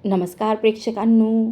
नमस्कार प्रेक्षकांनो.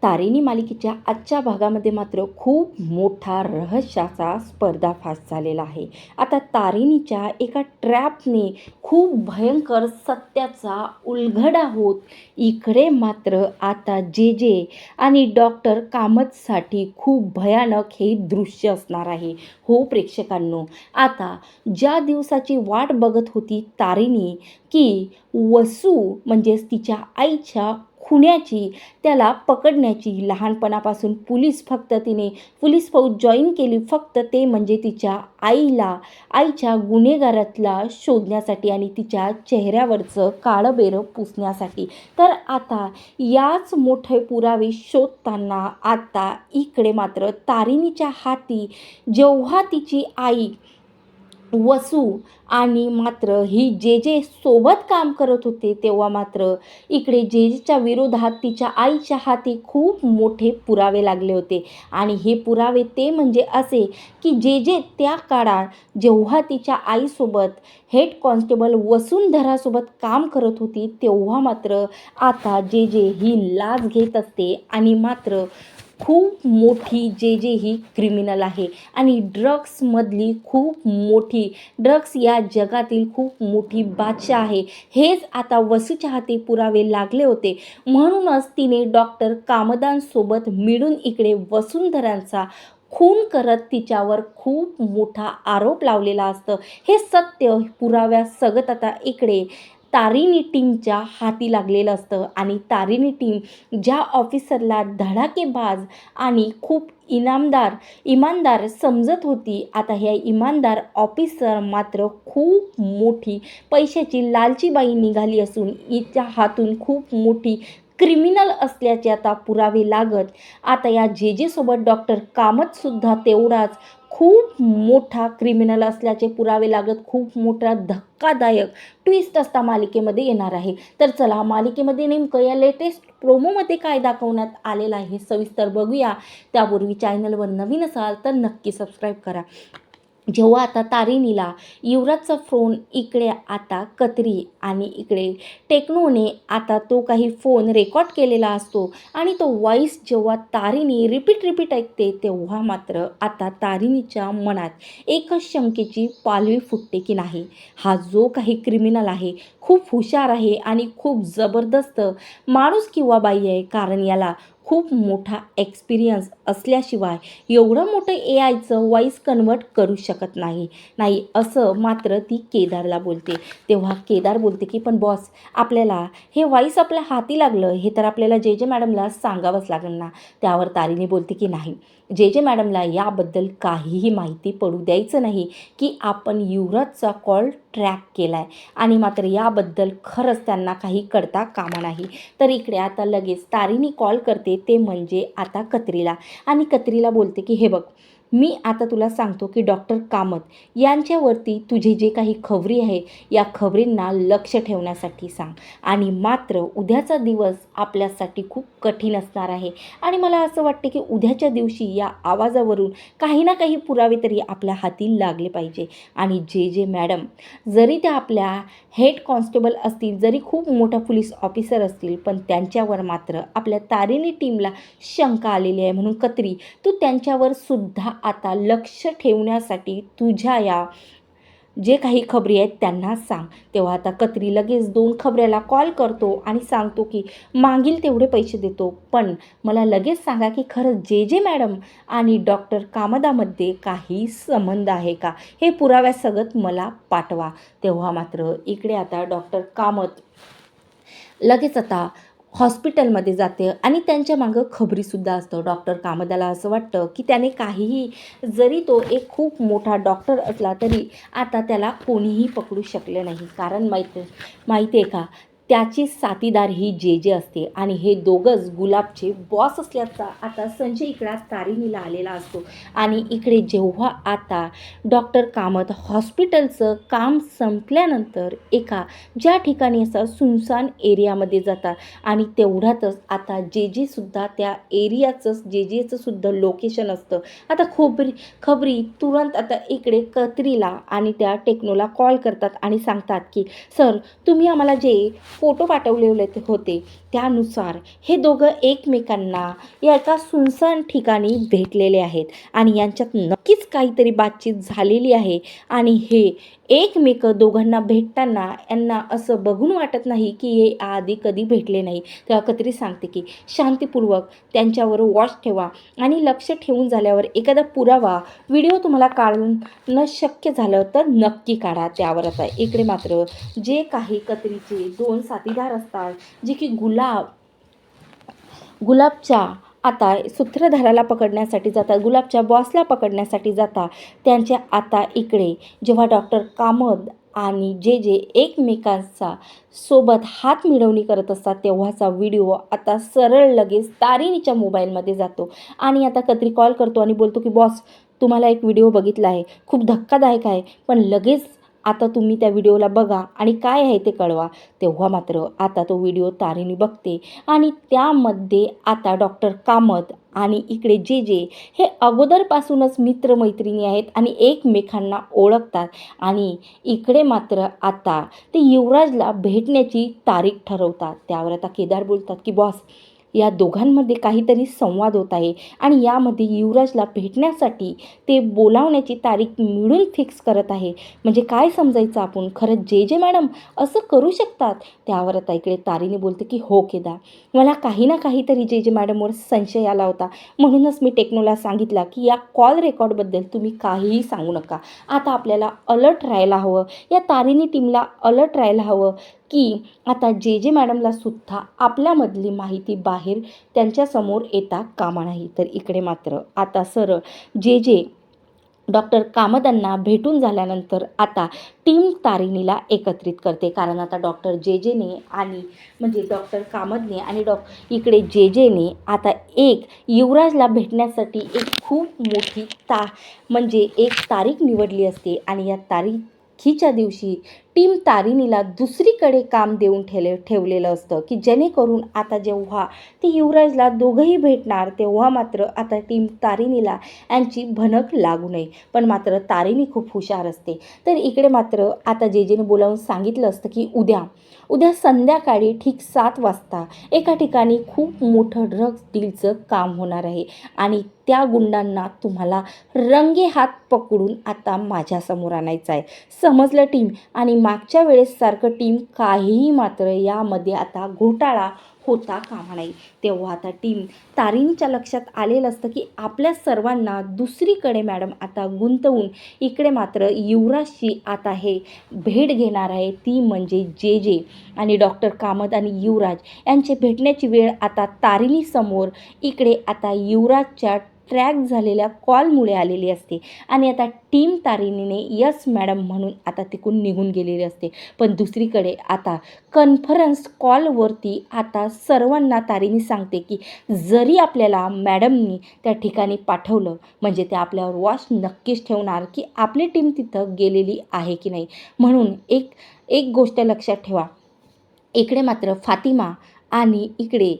तारिणी मालिकेच्या आजच्या भागामध्ये मात्र खूप मोठा रहस्याचा पर्दाफाश झालेला आहे. आता तारिणीच्या एका ट्रॅपने खूप भयंकर सत्याचा उलगडा होत इकडे मात्र आता जे जे आणि डॉक्टर कामतसाठी खूप भयानक हे दृश्य असणार आहे. हो प्रेक्षकांनो, आता ज्या दिवसाची वाट बघत होती तारिणी की वसू म्हणजेच तिच्या आईच्या खुन्याची, त्याला पकडण्याची, लहानपणापासून पोलीस फौज जॉईन केली फक्त ते म्हणजे तिच्या आईच्या गुन्हेगारातला शोधण्यासाठी आणि तिच्या चेहऱ्यावरचं काळं पुसण्यासाठी. तर आता याच मोठे पुरावे शोधताना आता इकडे मात्र तारिणीच्या हाती जेव्हा तिची आई वसू आणि मात्र ही जे जे सोबत काम करत होते तेव्हा मात्र इकडे जे जेच्या विरोधात तिच्या आईच्या हाती खूप मोठे पुरावे लागले होते. आणि हे पुरावे ते म्हणजे असे की जे जे त्या काळात जेव्हा तिच्या आईसोबत हेड कॉन्स्टेबल वसुंधरासोबत काम करत होती तेव्हा मात्र आता जे जे ही लाच घेत असते आणि मात्र खूप मोठी जे जे ही क्रिमिनल आहे आणि ड्रग्समधली खूप मोठी, ड्रग्स या जगातील खूप मोठी बादशाह आहे. हेच आता वसूच्या हाती पुरावे लागले होते. म्हणूनच तिने डॉक्टर कामदांसोबत मिळून इकडे वसुंधरांचा खून करत तिच्यावर खूप मोठा आरोप लावलेला असतं. हे सत्य पुराव्यासकट आता इकडे तारिणी टीमच्या हाती लागलेलं असतं आणि तारिणी टीम ज्या ऑफिसरला धडाकेबाज आणि खूप इमानदार समजत होती, आता ह्या इमानदार ऑफिसर मात्र खूप मोठी पैशाची लालची बाई निघाली असून हिच्या हातून खूप मोठी क्रिमिनल असल्याचे आता पुरावे लागत आता या जे जे सोबत डॉक्टर कामतसुद्धा तेवढाच खूप मोठा क्रिमिनल असल्याचे पुरावे लागत खूप मोठा धक्कादायक ट्विस्ट असता मालिकेमध्ये येणार आहे. तर चला मालिकेमध्ये नेमकं या लेटेस्ट प्रोमोमध्ये काय दाखवण्यात आलेलं आहे हे सविस्तर बघूया. त्यापूर्वी चॅनलवर नवीन असाल तर नक्की सबस्क्राईब करा. जेव्हा आता तारिणीला युवराजचा फोन इकडे आता कतरी आणि इकडे टेक्नोने आता तो काही फोन रेकॉर्ड केलेला असतो आणि तो व्हॉईस जेव्हा तारिणी रिपीट ऐकते तेव्हा मात्र आता तारिणीच्या मनात एकच शंकेची पालवी फुटते की नाही, हा जो काही क्रिमिनल आहे खूप हुशार आहे आणि खूप जबरदस्त माणूस किंवा बाई आहे, कारण याला खूप मोठा एक्सपिरियन्स असल्याशिवाय एवढं मोठं AIचं व्हॉईस कन्वर्ट करू शकत नाही असं मात्र ती केदारला बोलते. तेव्हा केदार बोलते की पण बॉस, आपल्याला हे व्हॉईस आपल्या हाती लागलं हे तर आपल्याला जे जे मॅडमला सांगावंच लागेल ना. त्यावर तारिणी बोलते की नाही, जे जे मॅडमला याबद्दल काहीही माहिती पडू द्यायचं नाही की आपण युवराजचा कॉल ट्रॅक केला आहे आणि मात्र याबद्दल खरंच त्यांना काही कळता कामा नाही. तर इकडे आता लगेच तारिणी कॉल करते ते म्हणजे आता कतरीला आणि कतरीला बोलते की हे बघ, मी आता तुला सांगतो की डॉक्टर कामत यांच्यावरती तुझे जे काही खबरी आहे या खबरींना लक्ष ठेवण्यासाठी सांग आणि मात्र उद्याचा दिवस आपल्यासाठी खूप कठीण असणार आहे आणि मला असं वाटते की उद्याच्या दिवशी या आवाजावरून काही ना काही पुरावे तरी आपल्या हाती लागले पाहिजे. आणि जे जे मॅडम जरी त्या आपल्या हेड कॉन्स्टेबल असतील, जरी खूप मोठा पोलीस ऑफिसर असतील, पण त्यांच्यावर मात्र आपल्या तारिणी टीमला शंका आलेली आहे. म्हणून कतरी, तू त्यांच्यावर सुद्धा आता लक्ष ठेवण्यासाठी तुझ्या या जे काही खबरी आहेत त्यांना सांग. तेव्हा आता कतरी लगेच 2 खबऱ्याला कॉल करतो आणि सांगतो की मागील तेवढे पैसे देतो, पण मला लगेच सांगा की खरंच जे जे मॅडम आणि डॉक्टर कामदामध्ये काही संबंध आहे का, हे पुराव्यासकट मला पाठवा. तेव्हा मात्र इकडे आता डॉक्टर कामत लगेच आता हॉस्पिटलमध्ये जाते आणि त्यांच्या मागं खबरीसुद्धा असतं. डॉक्टर कामदाला असं वाटतं की त्याने काहीही, जरी तो एक खूप मोठा डॉक्टर असला तरी आता त्याला कोणीही पकडू शकले नाही, कारण माहिती आहे का, त्याची साथीदार ही जे जे असते आणि हे दोघंच गुलाबचे बॉस असल्याचा आता संशय इकडे तारिणीला आलेला असतो. आणि इकडे जेव्हा आता डॉक्टर कामत हॉस्पिटलचं काम संपल्यानंतर एका ज्या ठिकाणी असं सुनसान एरियामध्ये जातात आणि तेवढ्यातच आता जे जेसुद्धा त्या एरियाचंच जे जेचं सुद्धा लोकेशन असतं. आता खबरी तुरंत आता इकडे कतरीला आणि त्या टेक्नोला कॉल करतात आणि सांगतात की सर, तुम्ही आम्हाला जे फोटो पाठवलेले होते त्यानुसार हे दोघं एकमेकांना या एका सुनसान ठिकाणी भेटलेले आहेत आणि यांच्यात नक्कीच काहीतरी बातचीत झालेली आहे. आणि हे एकमेक दोघांना भेटताना यांना असं बघून वाटत नाही की हे आधी कधी भेटले नाही. तेव्हा कत्री सांगते की शांतीपूर्वक त्यांच्यावर वॉच ठेवा आणि लक्ष ठेवून झाल्यावर एखादा पुरावा व्हिडिओ तुम्हाला काढणं शक्य झालं तर नक्की काढा. त्यावर आता इकडे मात्र जे काही कत्रीचे 2 साथीदार असतात जे की गुलाबच्या आता सूत्रधाराला पकडण्यासाठी जातात, गुलाबच्या बॉसला पकडण्यासाठी जातात. त्यांच्या आता इकडे जेव्हा डॉक्टर कामत आणि जे एकमेकांचा सोबत हात मिळवणी करत असतात तेव्हाचा व्हिडिओ आता सरळ लगेच तारिणीच्या मोबाईलमध्ये जातो. आणि आता कत्री कॉल करतो आणि बोलतो की बॉस, तुम्हाला एक व्हिडिओ बघितला आहे, खूप धक्कादायक आहे, पण लगेच आता तुम्ही त्या व्हिडिओला बघा आणि काय आहे ते कळवा. तेव्हा मात्र आता तो व्हिडिओ तारिणी बघते आणि त्यामध्ये आता डॉक्टर कामत आणि इकडे जे हे अगोदरपासूनच मित्रमैत्रिणी आहेत आणि एकमेकांना ओळखतात. आणि इकडे मात्र आता ते युवराजला भेटण्याची तारीख ठरवतात. त्यावर आता केदार बोलतात की बॉस, या दोघांमध्ये काहीतरी संवाद होत आहे आणि यामध्ये युवराजला भेटण्यासाठी ते बोलावण्याची तारीख मिळून फिक्स करत आहे. म्हणजे काय समजायचं आपण, खरंच जे मॅडम असं करू शकतात? त्यावर आता इकडे तारिणी बोलते की हो केदार, मला काही ना काहीतरी जे मॅडमवर संशय आला होता, म्हणूनच मी टेक्नोला सांगितला की या कॉल रेकॉर्डबद्दल तुम्ही काहीही सांगू नका. आता आपल्याला अलर्ट राहायला हवं, या तारिणी टीमला अलर्ट राहायला हवं की आता जे मॅडमला सुद्धा आपल्यामधली माहिती बाहेर त्यांच्यासमोर येता कामा नाही. तर इकडे मात्र आता सरळ जे डॉक्टर कामतांना भेटून झाल्यानंतर आता टीम तारिणीला एकत्रित करते. कारण आता डॉक्टर जेने आणि म्हणजे डॉक्टर कामतने आणि इकडे जेने आता एक युवराजला भेटण्यासाठी एक खूप मोठी म्हणजे एक तारीख निवडली असते. आणि या तारीखीच्या दिवशी टीम तारिणीला दुसरीकडे काम देऊन ठेवलेलं असतं की जेणेकरून आता जेव्हा ते युवराजला दोघंही भेटणार तेव्हा मात्र आता टीम तारिणीला यांची भनक लागू नये. पण मात्र तारिणी खूप हुशार असते. तर इकडे मात्र आता जेने बोलावून सांगितलं असतं की उद्या संध्याकाळी ठीक 7 वाजता एका ठिकाणी खूप मोठं ड्रग्ज डीलचं काम होणार आहे आणि त्या गुंडांना तुम्हाला रंगेहात पकडून आता माझ्यासमोर आणायचं आहे. समजलं टीम? आणि मागच्या वेळेससारखं टीम काहीही मात्र यामध्ये आता घोटाळा होता कामा नाही. तेव्हा आता टीम तारिणीच्या लक्षात आलेलं असतं की आपल्या सर्वांना दुसरीकडे मॅडम आता गुंतवून इकडे मात्र युवराजशी आता हे भेट घेणार आहे. ती म्हणजे जे आणि डॉक्टर कामत आणि युवराज यांची भेटण्याची वेळ आता तारिणीसमोर इकडे आता युवराजच्या ट्रॅक झालेल्या कॉलमुळे आलेली असते. आणि आता टीम तारिणीने यस मॅडम म्हणून आता तिकडून निघून गेलेली असते. पण दुसरीकडे आता कॉन्फरन्स कॉलवरती आता सर्वांना तारिणी सांगते की जरी आपल्याला मॅडमनी त्या ठिकाणी पाठवलं म्हणजे ते आपल्यावर वॉच नक्कीच ठेवणार की आपली टीम तिथं गेलेली आहे की नाही. म्हणून एक गोष्ट लक्षात ठेवा, इकडे मात्र फातिमा आणि इकडे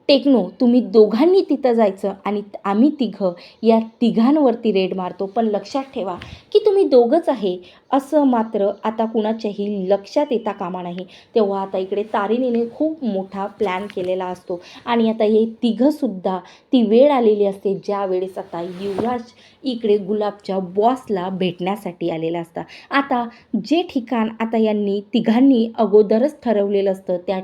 टेक्नो तुम्ही दोघांनी तिथं जायचं आणि आम्ही तिघं या तिघांवरती रेड मारतो. पण लक्षात ठेवा की तुम्ही दोघंच आहे असं मात्र आता कुणाच्याही लक्षात येता कामा नाही. तेव्हा आता इकडे तारिणीने खूप मोठा प्लॅन केलेला असतो आणि आता हे तिघंसुद्धा ती वेळ आलेली असते ज्या वेळेस आता युवराज इकडे गुलाबच्या बॉसला भेटण्यासाठी आलेला असता. आता जे ठिकाण आता यांनी तिघांनी अगोदरच ठरवलेलं असतं त्या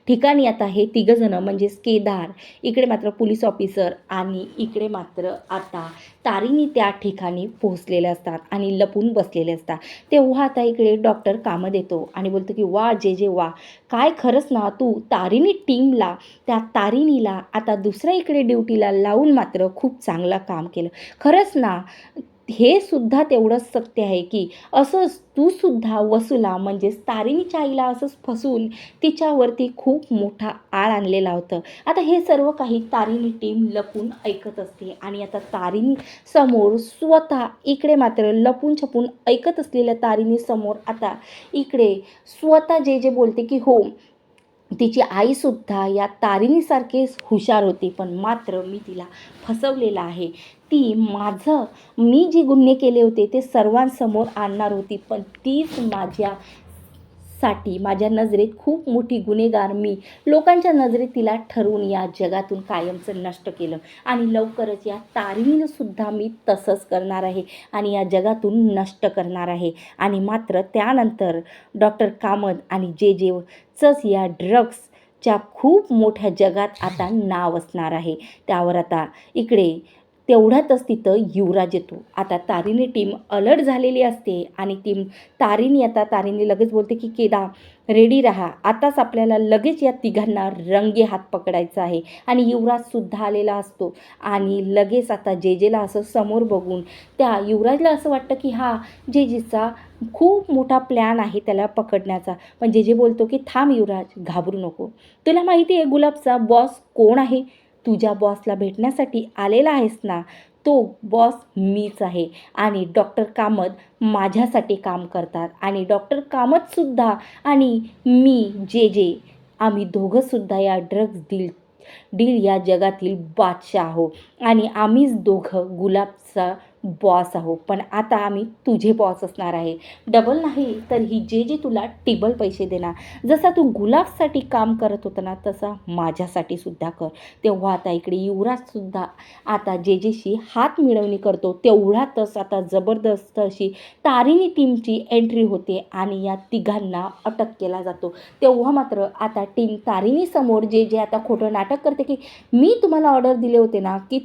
ठिकाणी आता हे तिघंजणं म्हणजेच केदार, इकडे मात्र पोलीस ऑफिसर आणि इकडे मात्र आता तारिणी त्या ठिकाणी पोहोचलेले असतात आणि लपून बसलेले असतात. तेव्हा आता इकडे डॉक्टर कामत येतो आणि बोलतो की वा जे वा, काय खरंच ना, तू तारिणी टीमला त्या तारिणीला आता दुसऱ्या इकडे ड्युटीला लावून मात्र खूप चांगलं काम केलं. खरंच ना, हे सुद्धा तेवढंच सत्य आहे की असंच तू सुद्धा वसूला म्हणजेच तारिणीच्या आईला असंच फसवून तिच्यावरती खूप मोठा आळ आणलेला होतं. आता हे सर्व काही तारिणी टीम लपून ऐकत असते आणि आता तारिणी समोर स्वतः इकडे मात्र लपून छपून ऐकत असलेल्या तारिणी समोर आता इकडे स्वतः जे बोलते की हो, तिची आईसुद्धा या तारिणीसारखीच हुशार होती, पण मात्र मी तिला फसवलेलं आहे. मी जे गुन्हे केले होते ते सर्वांसमोर आणणार होती, पण तीच माझ्या साठी माझ्या नजरेत खूप मोठी गुन्हेगार मी लोकांच्या नजरेत तिला ठरवून या जगातून कायमचं नष्ट केलं आणि लवकरच या तारिणीनं सुद्धा मी तसंच करणार आहे आणि या जगातून नष्ट करणार आहे. आणि मात्र त्यानंतर डॉक्टर कामत आणि जेचंच या ड्रग्सच्या खूप मोठ्या जगात आता नाव असणार आहे. त्यावर आता इकडे तेवढ्यातच तिथं युवराज येतो. आता तारिणी टीम अलर्ट झालेली असते आणि तारिणी लगेच बोलते की केदार रेडी राहा, आताच आपल्याला लगेच या तिघांना रंगे हात पकडायचा आहे. आणि युवराजसुद्धा आलेला असतो आणि लगेच आता जेला असं समोर बघून त्या युवराजला असं वाटतं की हा जेचा खूप मोठा प्लॅन आहे त्याला पकडण्याचा. पण जे बोलतो की थांब युवराज, घाबरू नको, तुला माहिती आहे गुलाबचा बॉस कोण आहे? तुझ्या बॉसला भेटण्यासाठी आलेला आहेस ना, तो बॉस मीच आहे. आणि डॉक्टर कामत माझ्यासाठी काम करतात आणि डॉक्टर कामतसुद्धा आणि मी आम्ही दोघंसुद्धा या ड्रग्ज डील या जगातील बादशाह आहो आणि आम्हीच दोघं गुलाबचा बॉस आहो. पण आता आम्ही तुझे बॉस असणार आहे. डबल नाही तर ही जे तुला टिबल पैसे देणार. जसा तू गुलाबसाठी काम करत होता ना तसा माझ्यासाठी सुद्धा कर. तेव्हा आता इकडे युवराजसुद्धा आता जेशी हात मिळवणी करतो. तेवढ्यातच आता जबरदस्त अशी तारिणी टीमची एंट्री होते आणि या तिघांना अटक केला जातो. तेव्हा मात्र आता टीम तारिणीसमोर जे आता खोटं नाटक करते की मी तुम्हाला ऑर्डर दिले होते ना की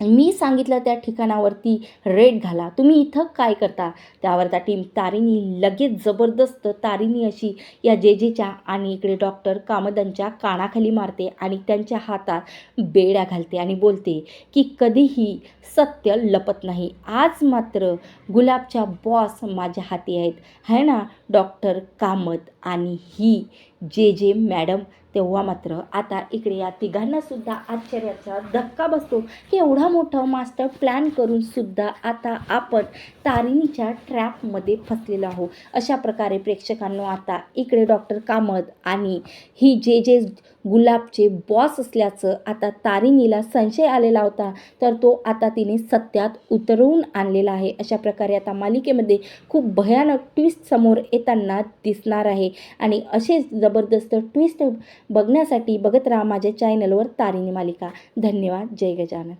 मी सांगितलं त्या ठिकाणावरती रेड घाला, तुम्ही इथं काय करता? त्यावर त्या टीम तारिणी लगेच जबरदस्त तारिणी अशी या जेच्या आणि इकडे डॉक्टर कामदांच्या कानाखाली मारते आणि त्यांच्या हातात बेड्या घालते आणि बोलते की कधीही सत्य लपत नाही. आज मात्र गुलाबच्या बॉस माझ्या हाती आहेत, है ना डॉक्टर कामत आणि ही जे मॅडम. तेव्हा मात्र आता इकडे या तिघांनासुद्धा आश्चर्याचा धक्का बसतो की एवढा मोठा मास्टर प्लॅन करूनसुद्धा आता आपण तारिणीच्या ट्रॅपमध्ये फसलेलो आहोत. अशा प्रकारे प्रेक्षकांनो आता इकडे डॉक्टर कामत आणि ही जे गुलाबचे बॉस असल्याचं आता तारिणीला संशय आलेला होता, तर तो आता तिने सत्यात उतरवून आणलेला आहे. अशा प्रकारे आता मालिकेमध्ये खूप भयानक ट्विस्ट समोर येताना दिसणार आहे आणि असेच जबरदस्त ट्विस्ट बघण्यासाठी बघत राहा माझ्या चॅनलवर तारिणी मालिका. धन्यवाद. जय गजानन.